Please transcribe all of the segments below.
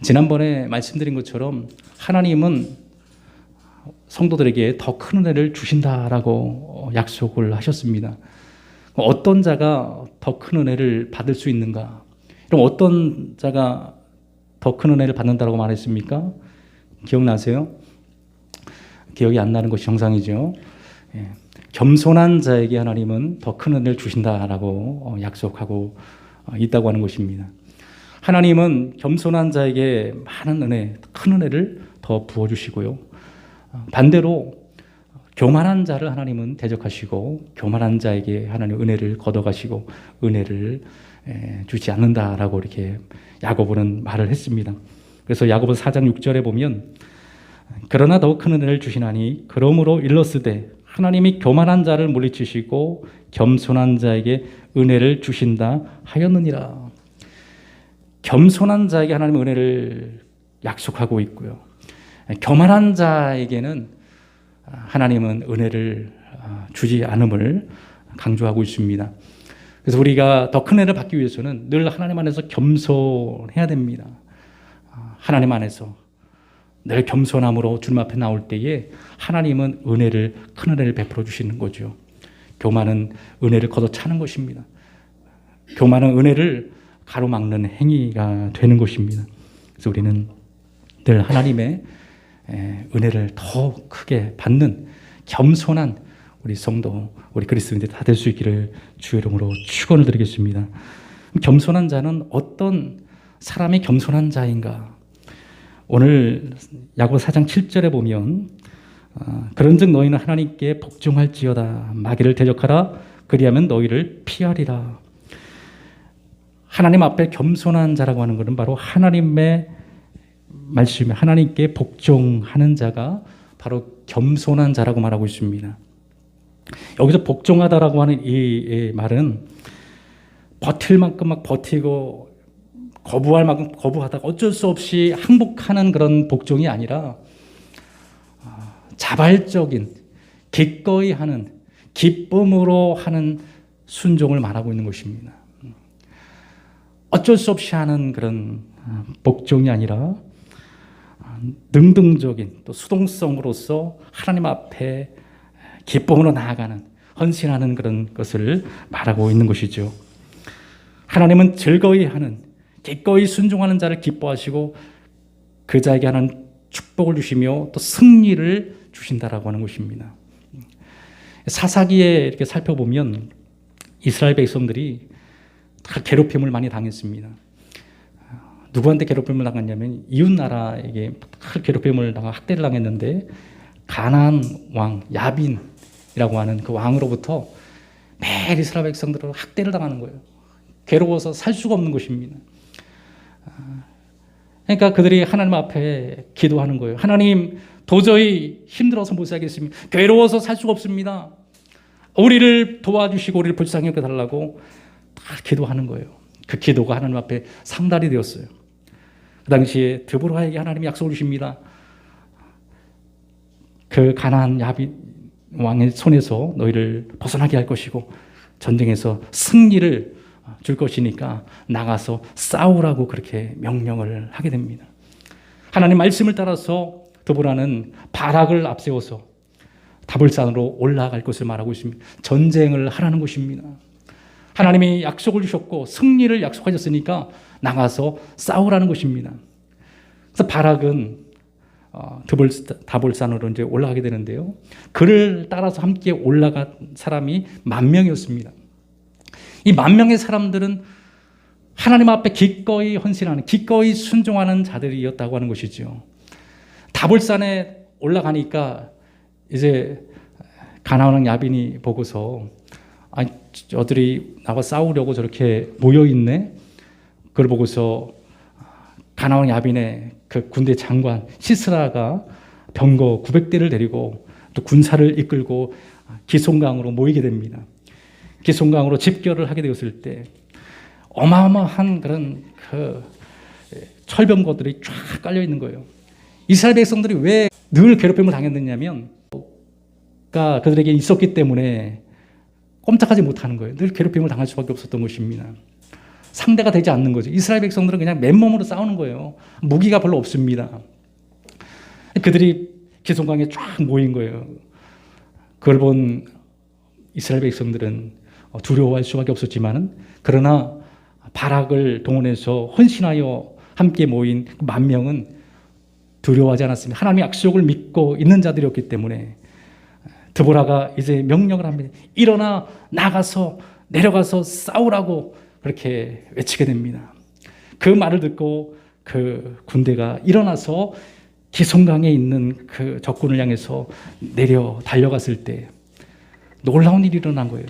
지난번에 말씀드린 것처럼 하나님은 성도들에게 더 큰 은혜를 주신다라고 약속을 하셨습니다. 어떤 자가 더 큰 은혜를 받을 수 있는가? 그럼 어떤 자가 더 큰 은혜를 받는다고 말했습니까? 기억나세요? 기억이 안 나는 것이 정상이죠. 겸손한 자에게 하나님은 더 큰 은혜를 주신다라고 약속하고 있다고 하는 것입니다. 하나님은 겸손한 자에게 많은 은혜, 큰 은혜를 더 부어주시고요. 반대로 교만한 자를 하나님은 대적하시고 교만한 자에게 하나님 은혜를 걷어가시고 은혜를 주지 않는다라고 이렇게 야고보는 말을 했습니다. 그래서 야고보 4장 6절에 보면 그러나 더 큰 은혜를 주시나니 그러므로 일렀으되 하나님이 교만한 자를 물리치시고 겸손한 자에게 은혜를 주신다 하였느니라. 겸손한 자에게 하나님의 은혜를 약속하고 있고요. 교만한 자에게는 하나님은 은혜를 주지 않음을 강조하고 있습니다. 그래서 우리가 더 큰 은혜를 받기 위해서는 늘 하나님 안에서 겸손해야 됩니다. 하나님 안에서 늘 겸손함으로 주님 앞에 나올 때에 하나님은 은혜를, 큰 은혜를 베풀어 주시는 거죠. 교만은 은혜를 걷어차는 것입니다. 교만은 은혜를 가로막는 행위가 되는 것입니다. 그래서 우리는 늘 하나님의 은혜를 더 크게 받는 겸손한 우리 성도, 우리 그리스도인들 다 될 수 있기를 주의 이름으로 축원을 드리겠습니다. 겸손한 자는 어떤 사람이 겸손한 자인가? 오늘 야고보 4장 7절에 보면 그런즉 너희는 하나님께 복종할지어다 마귀를 대적하라 그리하면 너희를 피하리라. 하나님 앞에 겸손한 자라고 하는 것은 바로 하나님의 말씀에 하나님께 복종하는 자가 바로 겸손한 자라고 말하고 있습니다. 여기서 복종하다라고 하는 이 말은 버틸 만큼 막 버티고 거부할 만큼 거부하다가 어쩔 수 없이 항복하는 그런 복종이 아니라 자발적인 기꺼이 하는 기쁨으로 하는 순종을 말하고 있는 것입니다. 어쩔 수 없이 하는 그런 복종이 아니라 능동적인 또 수동성으로서 하나님 앞에 기쁨으로 나아가는 헌신하는 그런 것을 말하고 있는 것이죠. 하나님은 즐거이 하는 기꺼이 순종하는 자를 기뻐하시고 그 자에게 하는 축복을 주시며 또 승리를 주신다라고 하는 것입니다. 사사기에 이렇게 살펴보면 이스라엘 백성들이 다 괴롭힘을 많이 당했습니다. 누구한테 괴롭힘을 당했냐면 이웃 나라에게 괴롭힘을 당하고 학대를 당했는데 가나안 왕 야빈이라고 하는 그 왕으로부터 매일 이스라엘 백성들은 학대를 당하는 거예요. 괴로워서 살 수가 없는 것입니다. 그러니까 그들이 하나님 앞에 기도하는 거예요. 하나님, 도저히 힘들어서 못 살겠습니다. 괴로워서 살 수가 없습니다. 우리를 도와주시고 우리를 불쌍히 여겨달라고 다 기도하는 거예요. 그 기도가 하나님 앞에 상달이 되었어요. 그 당시에 드보라에게 하나님이 약속을 주십니다. 그 가나안 야빈 왕의 손에서 너희를 벗어나게 할 것이고 전쟁에서 승리를 줄 것이니까 나가서 싸우라고 그렇게 명령을 하게 됩니다. 하나님 말씀을 따라서 드보라는 바락을 앞세워서 다볼산으로 올라갈 것을 말하고 있습니다. 전쟁을 하라는 것입니다. 하나님이 약속을 주셨고 승리를 약속하셨으니까 나가서 싸우라는 것입니다. 그래서 바락은 다볼산으로 이제 올라가게 되는데요. 그를 따라서 함께 올라간 사람이 10,000명이었습니다. 이 10,000명의 사람들은 하나님 앞에 기꺼이 헌신하는, 기꺼이 순종하는 자들이었다고 하는 것이죠. 다볼산에 올라가니까 이제 가나안 야빈이 보고서 저들이 나와 싸우려고 저렇게 모여있네. 그걸 보고서 가나안 야빈의 그 군대 장관 시스라가 병거 900대를 데리고 또 군사를 이끌고 기송강으로 모이게 됩니다. 기송강으로 집결을 하게 되었을 때 어마어마한 그런 그 철병거들이 쫙 깔려 있는 거예요. 이스라엘 백성들이 왜 늘 괴롭힘을 당했느냐면 그들에게 있었기 때문에 꼼짝하지 못하는 거예요. 늘 괴롭힘을 당할 수밖에 없었던 것입니다. 상대가 되지 않는 거죠. 이스라엘 백성들은 그냥 맨몸으로 싸우는 거예요. 무기가 별로 없습니다. 그들이 기송강에 쫙 모인 거예요. 그걸 본 이스라엘 백성들은 두려워할 수밖에 없었지만은, 그러나 바락을 동원해서 헌신하여 함께 모인 10,000명은 두려워하지 않았습니다. 하나님의 약속을 믿고 있는 자들이었기 때문에 드보라가 이제 명령을 합니다. 일어나 나가서 내려가서 싸우라고 그렇게 외치게 됩니다. 그 말을 듣고 그 군대가 일어나서 기송강에 있는 그 적군을 향해서 내려 달려갔을 때 놀라운 일이 일어난 거예요.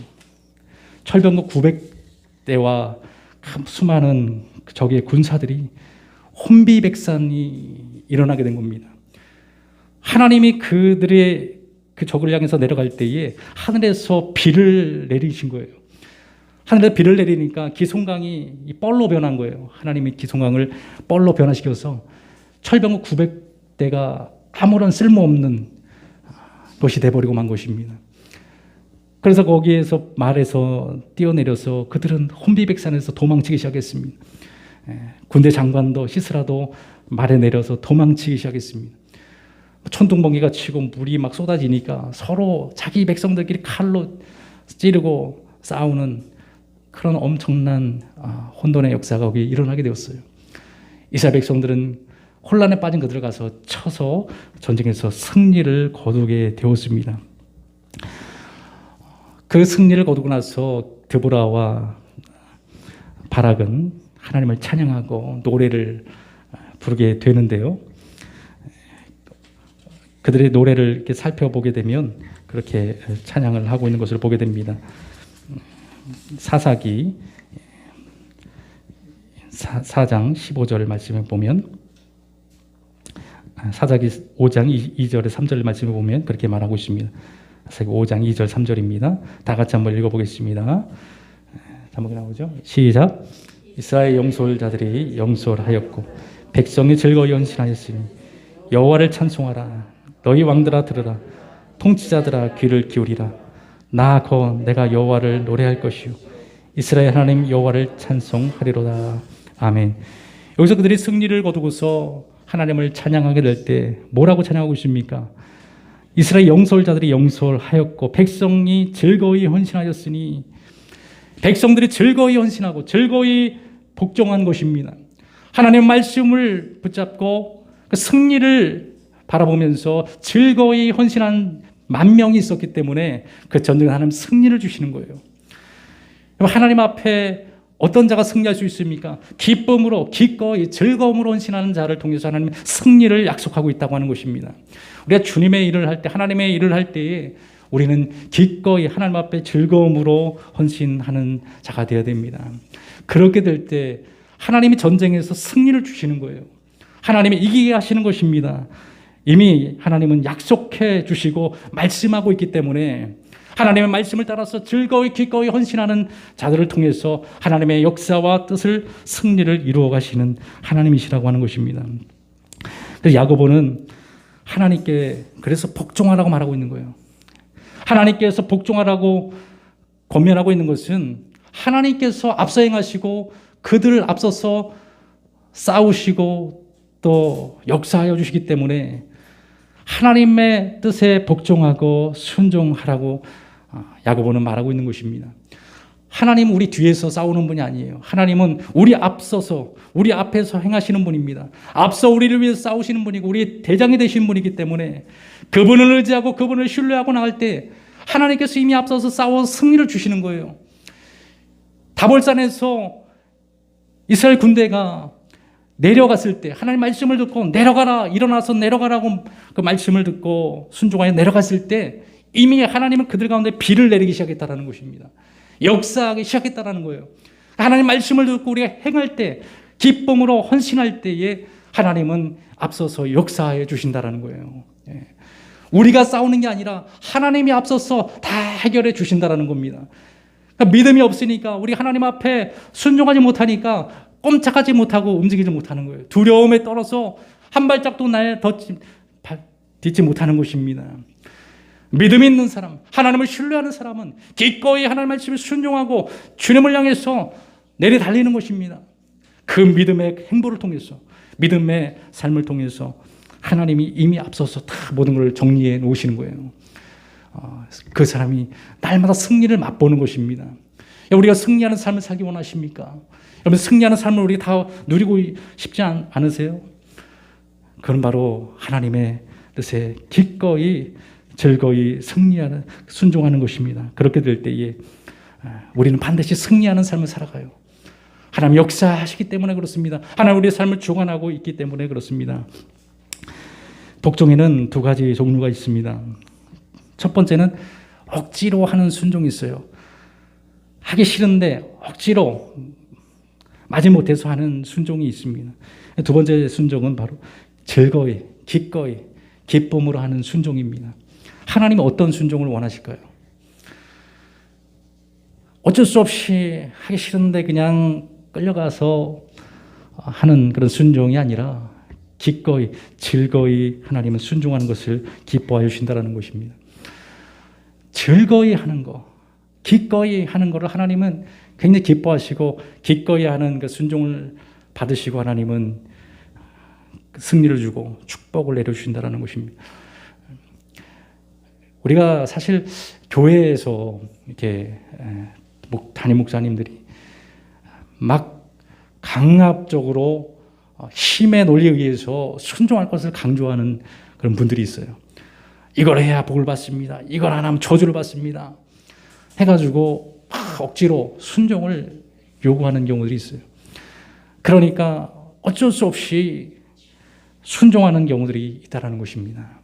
철병거 900대와 수많은 적의 군사들이 혼비백산이 일어나게 된 겁니다. 하나님이 그들의 그 적을 향해서 내려갈 때에 하늘에서 비를 내리신 거예요. 하늘에 비를 내리니까 기송강이 뻘로 변한 거예요. 하나님이 기송강을 뻘로 변화시켜서 철병거 900대가 아무런 쓸모없는 것이 돼버리고 만 것입니다. 그래서 거기에서 말에서 뛰어내려서 그들은 혼비백산에서 도망치기 시작했습니다. 군대 장관도 시스라도 말에 내려서 도망치기 시작했습니다. 천둥번개가 치고 물이 막 쏟아지니까 서로 자기 백성들끼리 칼로 찌르고 싸우는 그런 엄청난 혼돈의 역사가 거기 일어나게 되었어요. 이스라엘 백성들은 혼란에 빠진 그들을 가서 쳐서 전쟁에서 승리를 거두게 되었습니다. 그 승리를 거두고 나서 드보라와 바락은 하나님을 찬양하고 노래를 부르게 되는데요. 그들의 노래를 이렇게 살펴보게 되면 그렇게 찬양을 하고 있는 것을 보게 됩니다. 사사기 4장 15절 말씀에 보면, 사사기 5장 2절에 3절 말씀에 보면 그렇게 말하고 있습니다. 사사기 5장 2절 3절입니다. 다 같이 한번 읽어보겠습니다. 제목이 나오죠? 시작. 이스라엘 영솔자들이 영솔하였고 백성이 즐거이 헌신하였으니 여호와를 찬송하라. 너희 왕들아 들으라. 통치자들아 귀를 기울이라. 나 곧 내가 여호와를 노래할 것이요 이스라엘 하나님 여호와를 찬송하리로다. 아멘. 여기서 그들이 승리를 거두고서 하나님을 찬양하게 될 때 뭐라고 찬양하고 있습니까? 이스라엘 영솔자들이 영솔하였고 백성이 즐거이 헌신하였으니, 백성들이 즐거이 헌신하고 즐거이 복종한 것입니다. 하나님의 말씀을 붙잡고 그 승리를 바라보면서 즐거이 헌신한 10,000명이 있었기 때문에 그 전쟁에 하나님 승리를 주시는 거예요. 하나님 앞에 어떤 자가 승리할 수 있습니까? 기쁨으로, 기꺼이, 즐거움으로 헌신하는 자를 통해서 하나님의 승리를 약속하고 있다고 하는 것입니다. 우리가 주님의 일을 할 때, 하나님의 일을 할 때에 우리는 기꺼이 하나님 앞에 즐거움으로 헌신하는 자가 되어야 됩니다. 그렇게 될 때 하나님이 전쟁에서 승리를 주시는 거예요. 하나님이 이기게 하시는 것입니다. 이미 하나님은 약속해 주시고 말씀하고 있기 때문에 하나님의 말씀을 따라서 즐거이 기꺼이 헌신하는 자들을 통해서 하나님의 역사와 뜻을, 승리를 이루어 가시는 하나님이시라고 하는 것입니다. 그래서 야고보는 하나님께 그래서 복종하라고 말하고 있는 거예요. 하나님께서 복종하라고 권면하고 있는 것은 하나님께서 앞서 행하시고 그들을 앞서서 싸우시고 또 역사하여 주시기 때문에 하나님의 뜻에 복종하고 순종하라고 야고보는 말하고 있는 것입니다. 하나님은 우리 뒤에서 싸우는 분이 아니에요. 하나님은 우리 앞서서, 우리 앞에서 행하시는 분입니다. 앞서 우리를 위해서 싸우시는 분이고 우리 대장이 되신 분이기 때문에 그분을 의지하고 그분을 신뢰하고 나갈 때 하나님께서 이미 앞서서 싸워 승리를 주시는 거예요. 다볼산에서 이스라엘 군대가 내려갔을 때 하나님 말씀을 듣고 내려가라, 일어나서 내려가라고 그 말씀을 듣고 순종하여 내려갔을 때 이미 하나님은 그들 가운데 비를 내리기 시작했다는 것입니다. 역사하기 시작했다는 거예요. 하나님 말씀을 듣고 우리가 행할 때, 기쁨으로 헌신할 때에 하나님은 앞서서 역사하여 주신다는 거예요. 우리가 싸우는 게 아니라 하나님이 앞서서 다 해결해 주신다는 겁니다. 그러니까 믿음이 없으니까, 우리 하나님 앞에 순종하지 못하니까 꼼짝하지 못하고 움직이지 못하는 거예요. 두려움에 떨어서 한 발짝도 나에 딛지 못하는 것입니다. 믿음 있는 사람, 하나님을 신뢰하는 사람은 기꺼이 하나님 말씀에 순종하고 주님을 향해서 내려 달리는 것입니다. 그 믿음의 행보를 통해서, 믿음의 삶을 통해서 하나님이 이미 앞서서 다 모든 걸 정리해 놓으시는 거예요. 그 사람이 날마다 승리를 맛보는 것입니다. 우리가 승리하는 삶을 살기 원하십니까? 여러분, 승리하는 삶을 우리 다 누리고 싶지 않으세요? 그건 바로 하나님의 뜻에 기꺼이 즐거이 승리하는, 순종하는 것입니다. 그렇게 될 때에 우리는 반드시 승리하는 삶을 살아가요. 하나님 역사하시기 때문에 그렇습니다. 하나님 우리의 삶을 주관하고 있기 때문에 그렇습니다. 복종에는 두 가지 종류가 있습니다. 첫 번째는 억지로 하는 순종이 있어요. 하기 싫은데 억지로 마지못해서 하는 순종이 있습니다. 두 번째 순종은 바로 즐거이, 기꺼이, 기쁨으로 하는 순종입니다. 하나님은 어떤 순종을 원하실까요? 어쩔 수 없이 하기 싫은데 그냥 끌려가서 하는 그런 순종이 아니라 기꺼이, 즐거이 하나님은 순종하는 것을 기뻐하여 주신다는 것입니다. 즐거이 하는 거, 기꺼이 하는 것을 하나님은 굉장히 기뻐하시고 기꺼이 하는 그 순종을 받으시고 하나님은 승리를 주고 축복을 내려주신다는 것입니다. 우리가 사실 교회에서 이렇게 담임 목사님들이 막 강압적으로 힘의 논리에 의해서 순종할 것을 강조하는 그런 분들이 있어요. 이걸 해야 복을 받습니다. 이걸 안 하면 저주를 받습니다. 해가지고 막 억지로 순종을 요구하는 경우들이 있어요. 그러니까 어쩔 수 없이 순종하는 경우들이 있다는 것입니다.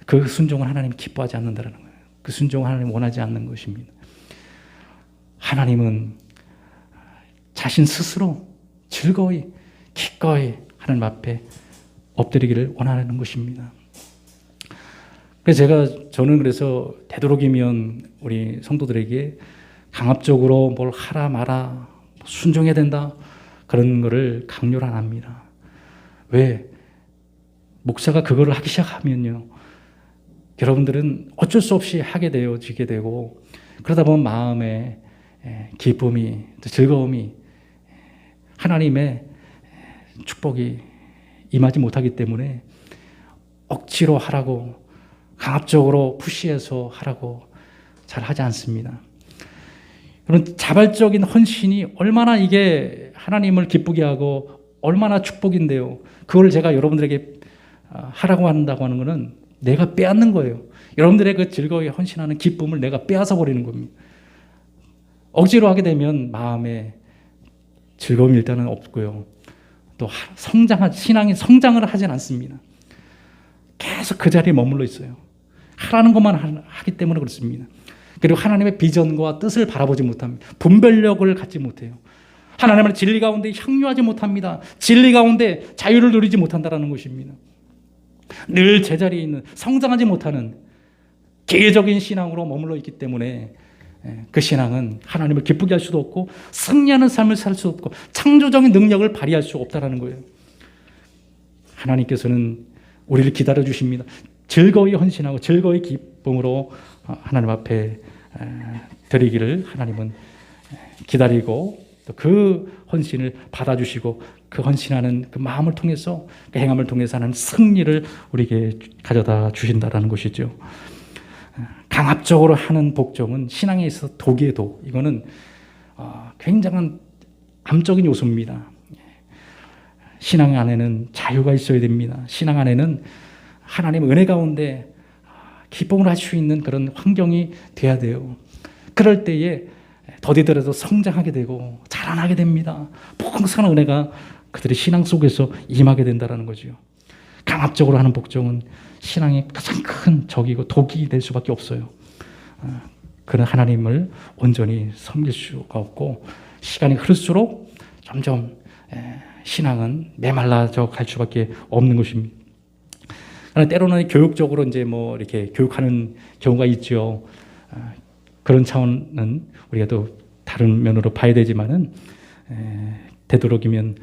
그 순종을 하나님이 기뻐하지 않는다는 거예요. 그 순종을 하나님이 원하지 않는 것입니다. 하나님은 자신 스스로 즐거이, 기꺼이 하나님 앞에 엎드리기를 원하는 것입니다. 그래서 저는 되도록이면 우리 성도들에게 강압적으로 뭘 하라 마라 순종해야 된다 그런 거를 강요를 안 합니다. 왜? 목사가 그거를 하기 시작하면요, 여러분들은 어쩔 수 없이 하게 되어지게 되고, 그러다 보면 마음에 기쁨이, 즐거움이, 하나님의 축복이 임하지 못하기 때문에 억지로 하라고, 강압적으로 푸시해서 하라고 잘 하지 않습니다. 그런 자발적인 헌신이 얼마나 이게 하나님을 기쁘게 하고 얼마나 축복인데요. 그걸 제가 여러분들에게 하라고 한다고 하는 것은 내가 빼앗는 거예요. 여러분들의 그 즐거이 헌신하는 기쁨을 내가 빼앗아 버리는 겁니다. 억지로 하게 되면 마음에 즐거움이 일단은 없고요. 또 신앙이 성장을 하진 않습니다. 계속 그 자리에 머물러 있어요. 하라는 것만 하기 때문에 그렇습니다. 그리고 하나님의 비전과 뜻을 바라보지 못합니다. 분별력을 갖지 못해요. 하나님의 진리 가운데 향유하지 못합니다. 진리 가운데 자유를 누리지 못한다는 것입니다. 늘 제자리에 있는, 성장하지 못하는 개개적인 신앙으로 머물러 있기 때문에 그 신앙은 하나님을 기쁘게 할 수도 없고 승리하는 삶을 살 수 없고 창조적인 능력을 발휘할 수 없다는 거예요. 하나님께서는 우리를 기다려 주십니다. 즐거이 헌신하고 즐거이 기쁨으로 하나님 앞에 드리기를 하나님은 기다리고 또 그 헌신을 받아주시고 그 헌신하는 그 마음을 통해서, 그 행함을 통해서 하는 승리를 우리에게 가져다 주신다라는 것이죠. 강압적으로 하는 복종은 신앙에 있어서 독이에요, 독. 이거는 굉장한 암적인 요소입니다. 신앙 안에는 자유가 있어야 됩니다. 신앙 안에는 하나님의 은혜 가운데 기쁨을 할 수 있는 그런 환경이 돼야 돼요. 그럴 때에 더디더라도 성장하게 되고 자라나게 됩니다. 풍성한 은혜가 그들의 신앙 속에서 임하게 된다는 거죠. 강압적으로 하는 복종은 신앙의 가장 큰 적이고 독이 될 수밖에 없어요. 그런 하나님을 온전히 섬길 수가 없고 시간이 흐를수록 점점 신앙은 메말라져 갈 수밖에 없는 것입니다. 때로는 교육적으로 이렇게 교육하는 경우가 있죠. 그런 차원은 우리가 또 다른 면으로 봐야 되지만은 되도록이면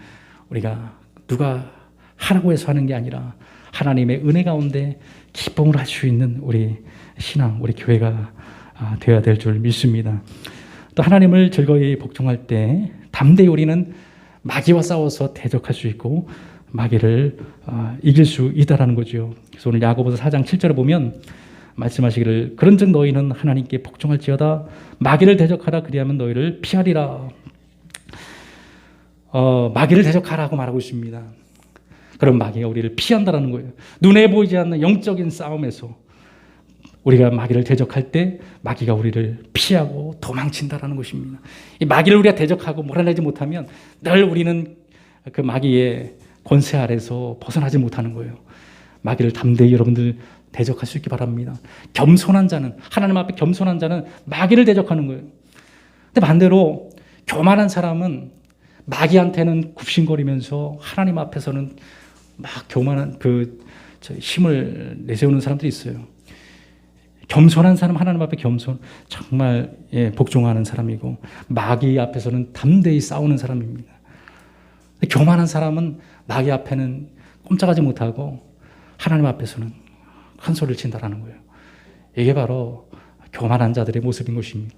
우리가 누가 하라고 해서 하는 게 아니라 하나님의 은혜 가운데 기쁨을 할 수 있는 우리 신앙, 우리 교회가 되어야 될 줄 믿습니다. 또 하나님을 즐거이 복종할 때 담대히 우리는 마귀와 싸워서 대적할 수 있고 마귀를 이길 수 있다라는 거죠. 그래서 오늘 야고보서 4장 7절에 보면 말씀하시기를 그런즉 너희는 하나님께 복종할지어다 마귀를 대적하라 그리하면 너희를 피하리라. 마귀를 대적하라고 말하고 있습니다. 그럼 마귀가 우리를 피한다라는 거예요. 눈에 보이지 않는 영적인 싸움에서 우리가 마귀를 대적할 때 마귀가 우리를 피하고 도망친다라는 것입니다. 이 마귀를 우리가 대적하고 몰아내지 못하면 늘 우리는 그 마귀의 권세 아래서 벗어나지 못하는 거예요. 마귀를 담대히 여러분들 대적할 수 있기 바랍니다. 겸손한 자는, 하나님 앞에 겸손한 자는 마귀를 대적하는 거예요. 근데 반대로 교만한 사람은 마귀한테는 굽신거리면서 하나님 앞에서는 막 교만한 힘을 내세우는 사람들이 있어요. 겸손한 사람, 하나님 앞에 정말 복종하는 사람이고 마귀 앞에서는 담대히 싸우는 사람입니다. 교만한 사람은 마귀 앞에는 꼼짝하지 못하고 하나님 앞에서는 큰 소리를 친다라는 거예요. 이게 바로 교만한 자들의 모습인 것입니다.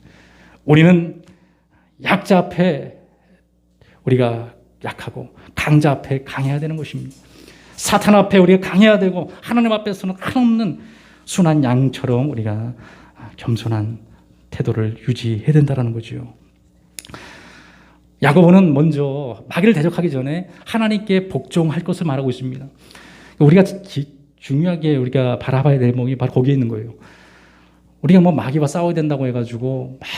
우리는 약자 앞에 우리가 약하고 강자 앞에 강해야 되는 것입니다. 사탄 앞에 우리가 강해야 되고 하나님 앞에서는 한없는 순한 양처럼 우리가 겸손한 태도를 유지해야 된다는 거죠. 야고보는 먼저 마귀를 대적하기 전에 하나님께 복종할 것을 말하고 있습니다. 우리가 중요하게 우리가 바라봐야 될 대목이 바로 거기에 있는 거예요. 우리가 마귀와 싸워야 된다고 해가지고 막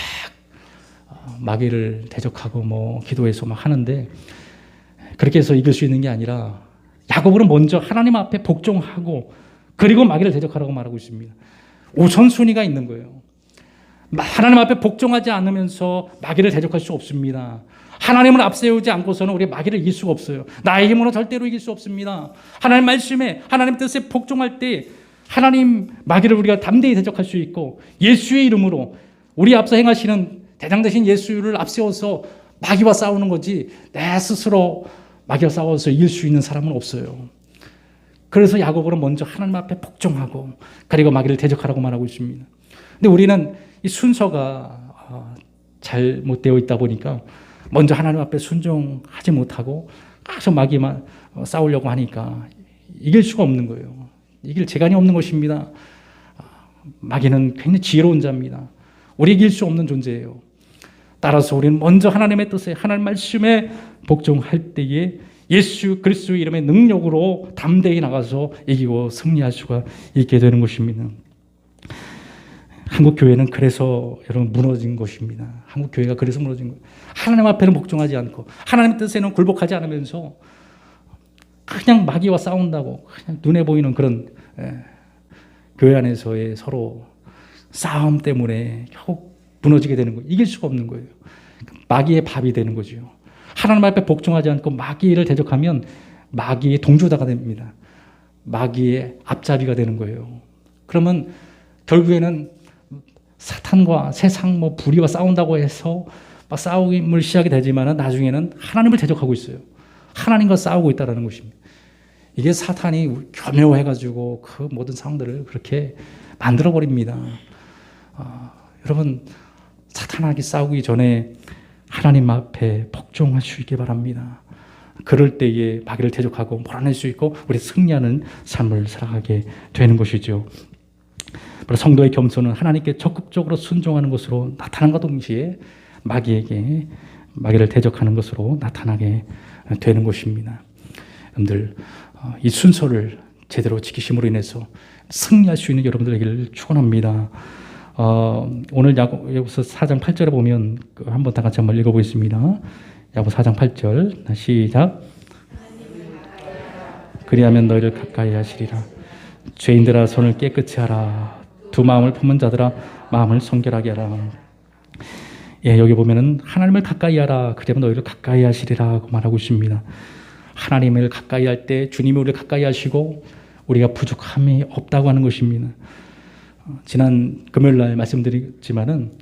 마귀를 대적하고 기도해서 하는데 그렇게 해서 이길 수 있는 게 아니라 야고보는 먼저 하나님 앞에 복종하고 그리고 마귀를 대적하라고 말하고 있습니다. 우선순위가 있는 거예요. 하나님 앞에 복종하지 않으면서 마귀를 대적할 수 없습니다. 하나님을 앞세우지 않고서는 우리 마귀를 이길 수가 없어요. 나의 힘으로 절대로 이길 수 없습니다. 하나님 말씀에 하나님 뜻에 복종할 때 하나님 마귀를 우리가 담대히 대적할 수 있고 예수의 이름으로 우리 앞서 행하시는 대장 되신 예수를 앞세워서 마귀와 싸우는 거지 내 스스로 마귀와 싸워서 이길 수 있는 사람은 없어요. 그래서 야고보는 먼저 하나님 앞에 복종하고 그리고 마귀를 대적하라고 말하고 있습니다. 근데 우리는 이 순서가 잘못되어 있다 보니까 먼저 하나님 앞에 순종하지 못하고 계속 마귀만 싸우려고 하니까 이길 수가 없는 거예요. 이길 재간이 없는 것입니다. 마귀는 굉장히 지혜로운 자입니다. 우리 이길 수 없는 존재예요. 따라서 우리는 먼저 하나님의 뜻에 하나님 말씀에 복종할 때에 예수 그리스도의 이름의 능력으로 담대히 나가서 이기고 승리할 수가 있게 되는 것입니다. 한국 교회는 그래서 여러분 무너진 것입니다. 한국 교회가 그래서 무너진 거예요. 하나님 앞에는 복종하지 않고 하나님의 뜻에는 굴복하지 않으면서 그냥 마귀와 싸운다고 그냥 눈에 보이는 그런 교회 안에서의 서로 싸움 때문에 결국 무너지게 되는 거예요. 이길 수가 없는 거예요. 마귀의 밥이 되는 거죠. 하나님 앞에 복종하지 않고 마귀를 대적하면 마귀의 동조자가 됩니다. 마귀의 앞잡이가 되는 거예요. 그러면 결국에는 사탄과 세상 불의와 싸운다고 해서 막 싸움을 시작이 되지만 나중에는 하나님을 대적하고 있어요. 하나님과 싸우고 있다는 것입니다. 이게 사탄이 교묘해가지고 그 모든 상황들을 그렇게 만들어버립니다. 여러분 사탄에게 싸우기 전에 하나님 앞에 복종할 수 있기 바랍니다. 그럴 때에 마귀를 대적하고 몰아낼 수 있고 우리 승리하는 삶을 살아가게 되는 것이죠. 성도의 겸손은 하나님께 적극적으로 순종하는 것으로 나타난과 동시에 마귀를 대적하는 것으로 나타나게 되는 것입니다. 여러분들 이 순서를 제대로 지키심으로 인해서 승리할 수 있는 여러분들 되기를 축원합니다. 오늘 야고보서 4장 8절에 보면 한번 다 같이 한번 읽어보겠습니다. 야고보서 4장 8절 시작. 그리하면 너희를 가까이 하시리라. 죄인들아 손을 깨끗이 하라. 두 마음을 품은 자들아 마음을 성결하게 하라. 여기 보면은 하나님을 가까이 하라. 그러면 너희를 가까이 하시리라고 말하고 있습니다. 하나님을 가까이 할 때 주님이 우리를 가까이 하시고 우리가 부족함이 없다고 하는 것입니다. 지난 금요일 날 말씀드렸지만은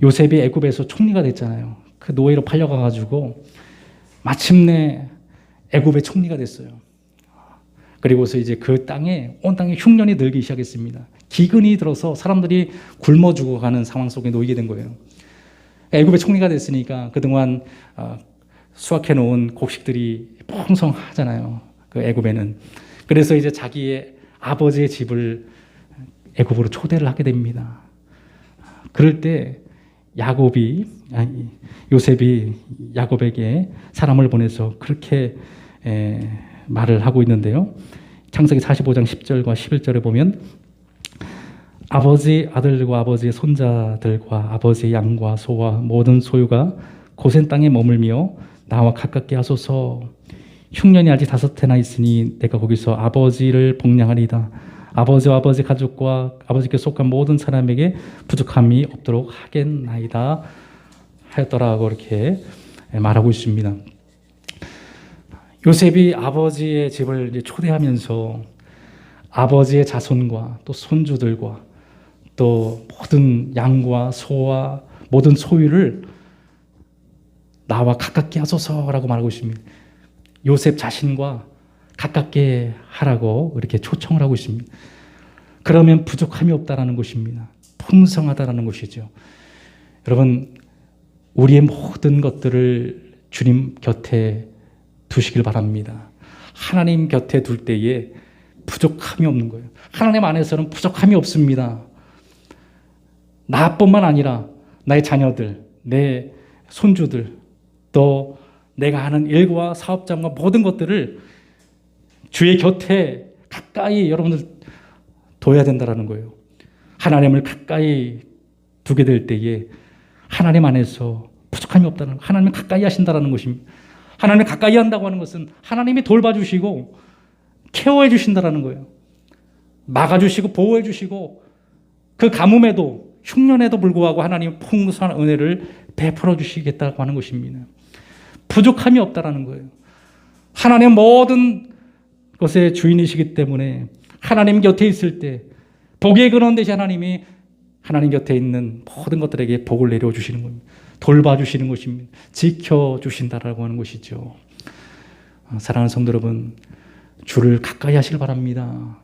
요셉이 애굽에서 총리가 됐잖아요. 그 노예로 팔려가가지고 마침내 애굽의 총리가 됐어요. 그리고서 이제 그 땅에 온 땅에 흉년이 들기 시작했습니다. 기근이 들어서 사람들이 굶어 죽어가는 상황 속에 놓이게 된 거예요. 애굽의 총리가 됐으니까 그동안 수확해 놓은 곡식들이 풍성하잖아요. 그 애굽에는. 그래서 이제 자기의 아버지의 집을 애굽으로 초대를 하게 됩니다. 그럴 때 요셉이 야곱에게 사람을 보내서 그렇게 말을 하고 있는데요. 창세기 45장 10절과 11절에 보면 아버지 아들과 아버지의 손자들과 아버지의 양과 소와 모든 소유가 고센 땅에 머물며 나와 가깝게 하소서. 흉년이 아직 5해나 있으니 내가 거기서 아버지를 복량하리이다. 아버지와 아버지 가족과 아버지께 속한 모든 사람에게 부족함이 없도록 하겠나이다 하였더라고 이렇게 말하고 있습니다. 요셉이 아버지의 집을 이제 초대하면서 아버지의 자손과 또 손주들과 또 모든 양과 소와 모든 소유를 나와 가깝게 하소서라고 말하고 있습니다. 요셉 자신과 가깝게 하라고 이렇게 초청을 하고 있습니다. 그러면 부족함이 없다라는 것입니다. 풍성하다라는 것이죠. 여러분, 우리의 모든 것들을 주님 곁에 두시길 바랍니다. 하나님 곁에 둘 때에 부족함이 없는 거예요. 하나님 안에서는 부족함이 없습니다. 나뿐만 아니라 나의 자녀들, 내 손주들, 또 내가 하는 일과 사업장과 모든 것들을 주의 곁에 가까이 여러분들 둬야 된다는 거예요. 하나님을 가까이 두게 될 때에 하나님 안에서 부족함이 없다는, 하나님을 가까이 하신다는 것입니다. 하나님을 가까이 한다고 하는 것은 하나님이 돌봐주시고 케어해 주신다는 거예요. 막아주시고 보호해 주시고 그 가뭄에도 흉년에도 불구하고 하나님의 풍성한 은혜를 베풀어 주시겠다고 하는 것입니다. 부족함이 없다라는 거예요. 하나님 모든 것의 주인이시기 때문에 하나님 곁에 있을 때 복의 근원 되신 하나님이 하나님 곁에 있는 모든 것들에게 복을 내려주시는 겁니다. 돌봐주시는 것입니다. 지켜주신다라고 하는 것이죠. 사랑하는 성도 여러분, 주를 가까이 하시길 바랍니다.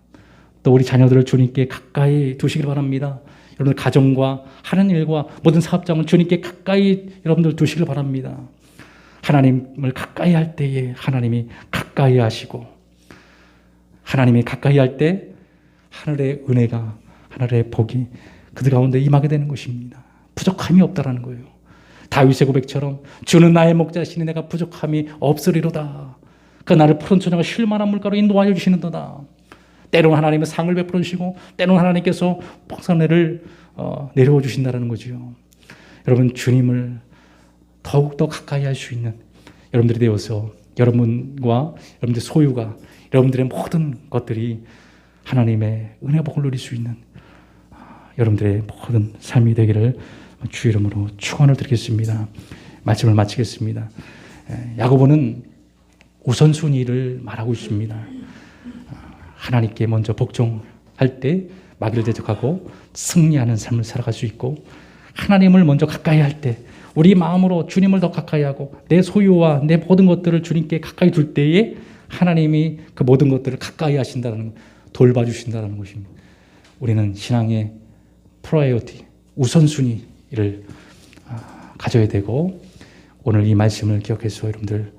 또 우리 자녀들을 주님께 가까이 두시길 바랍니다. 여러분들 가정과 하는 일과 모든 사업장을 주님께 가까이 여러분들 두시길 바랍니다. 하나님을 가까이 할 때에 하나님이 가까이 하시고 하나님이 가까이 할 때 하늘의 은혜가 하늘의 복이 그들 가운데 임하게 되는 것입니다. 부족함이 없다라는 거예요. 다윗의 고백처럼 주는 나의 목자시니 내가 부족함이 없으리로다. 그 나를 푸른 초장과 쉴만한 물가로 인도하여 주시는도다. 때로는 하나님의 상을 베풀어 주시고 때로는 하나님께서 풍성을 내려와 주신다는 거죠. 여러분, 주님을 더욱더 가까이 할 수 있는 여러분들이 되어서 여러분과 여러분들의 소유가 여러분들의 모든 것들이 하나님의 은혜 복을 누릴 수 있는 여러분들의 모든 삶이 되기를 주 이름으로 축원을 드리겠습니다. 말씀을 마치겠습니다. 야고보는 우선순위를 말하고 있습니다. 하나님께 먼저 복종할 때 마귀를 대적하고 승리하는 삶을 살아갈 수 있고, 하나님을 먼저 가까이 할 때 우리 마음으로 주님을 더 가까이 하고 내 소유와 내 모든 것들을 주님께 가까이 둘 때에 하나님이 그 모든 것들을 가까이 하신다는, 돌봐주신다는 것입니다. 우리는 신앙의 프라이어티, 우선순위를 가져야 되고, 오늘 이 말씀을 기억해서 여러분들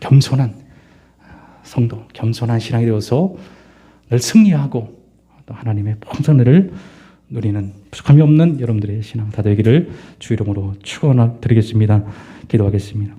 겸손한 성도, 겸손한 신앙이 되어서 늘 승리하고 또 하나님의 풍성을 누리는 부족함이 없는 여러분들의 신앙 다 되기를 주 이름으로 축원드리겠습니다. 기도하겠습니다.